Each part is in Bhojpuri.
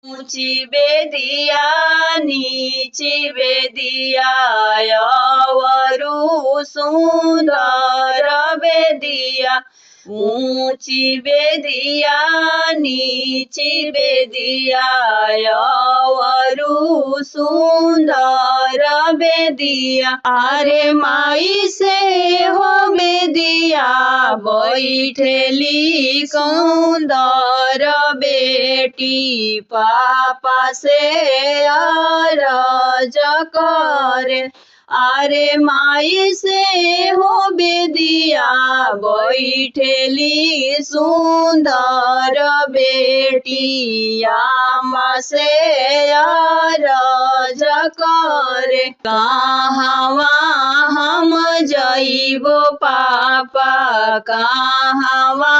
ऊंची बेदिया नीची बेदिया अवरु सुंदर बेदिया। ऊंची बेदिया नीची बेदिया अवरु सुंदर बेदिया। अरे माई से हो बेदिया बैठेली कौंदर बेटी पापा से अरज करे। अरे माई से हो बेदिया बैठेली सुंदर बेटी आमा से अरज करे। कहवा हम जइबो पापा कहवा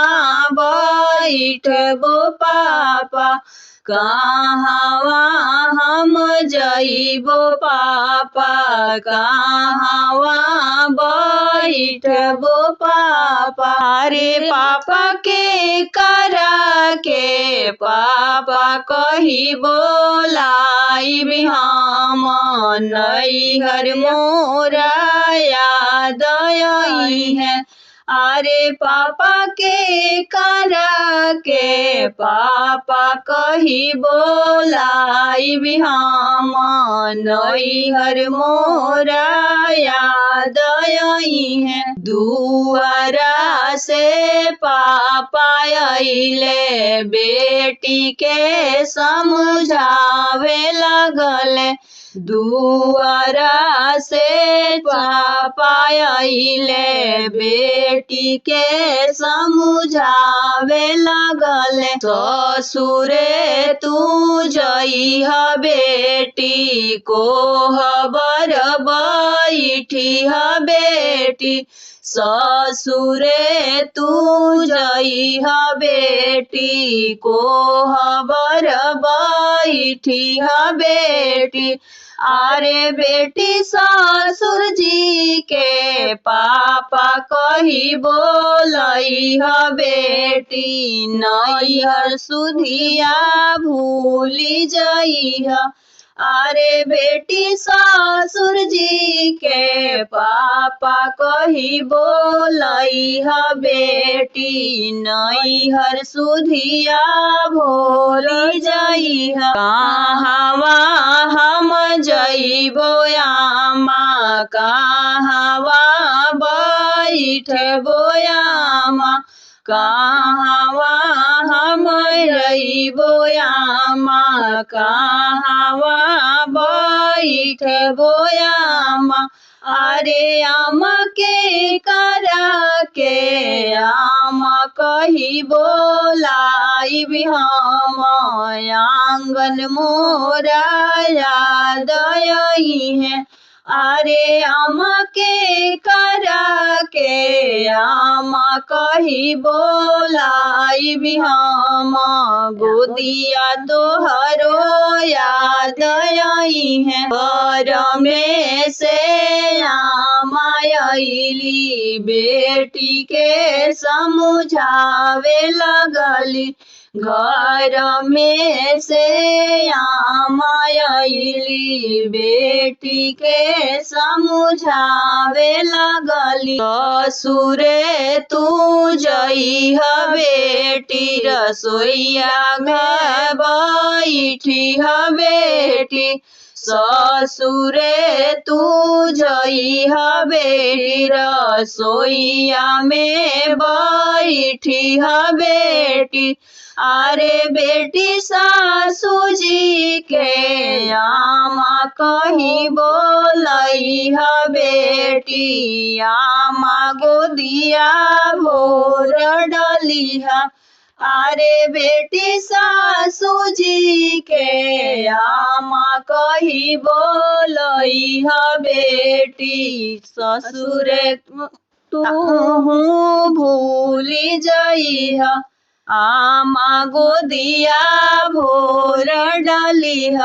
बैठबो पापा। कहवा हम जइबो पापा कहवा बैठबो पापा। अरे पापा के करा के पापा कही बोलाई हम नैहर मोरा याद आई है। अरे पापा के करा के पापा कही बोलाई हम नैहर मोरा याद आई है। दुआरा से पापा आइले बेटी के समझावे लगले। दुआरा से पापा आइले बेटी के समझावे लगले। ससुरे तू जइह बेटी कोहबर बैठिह बेटी। ससुरे तू जइह बेटी कोहबर बैठिह बेटी। अरे बेटी ससुर जी के पापा कही बोलइह बेटी नैहर सुधिया भूली जइह। अरे बेटी ससुर जी के पापा कही बोलइह बेटी नैहर सुधिया भूली जइह। कहवा हम जइबो आमा कहवा बैठबो आमा। कहवा हम रहिबो आमा कहवा बैठबो आमा। अरे आमा के करा के आमा कही बोलाई हम आंगन मोरा याद आई है। अरे आमा के करा के आमा कही बोलाई हम गोदिया तोहरो याद आई है। घर में से आमा आइली बेटी के समझावे लगली। घर में से आमा आइली बेटी के समझावे लगली। ससुरे तू जइह बेटी रसोईया घर बैठिह बेटी। ससुरे तू जइह बेटी रसोईया में बैठिह बेटी। अरे बेटी सासू जी के आमा कही बोलइह बेटी आमा गोदिया भोर डलिह। अरे बेटी सासू जी के आमा कही बोलइह बेटी ससुरे तू भूली जइह आमा गोदिया भोर डलिह।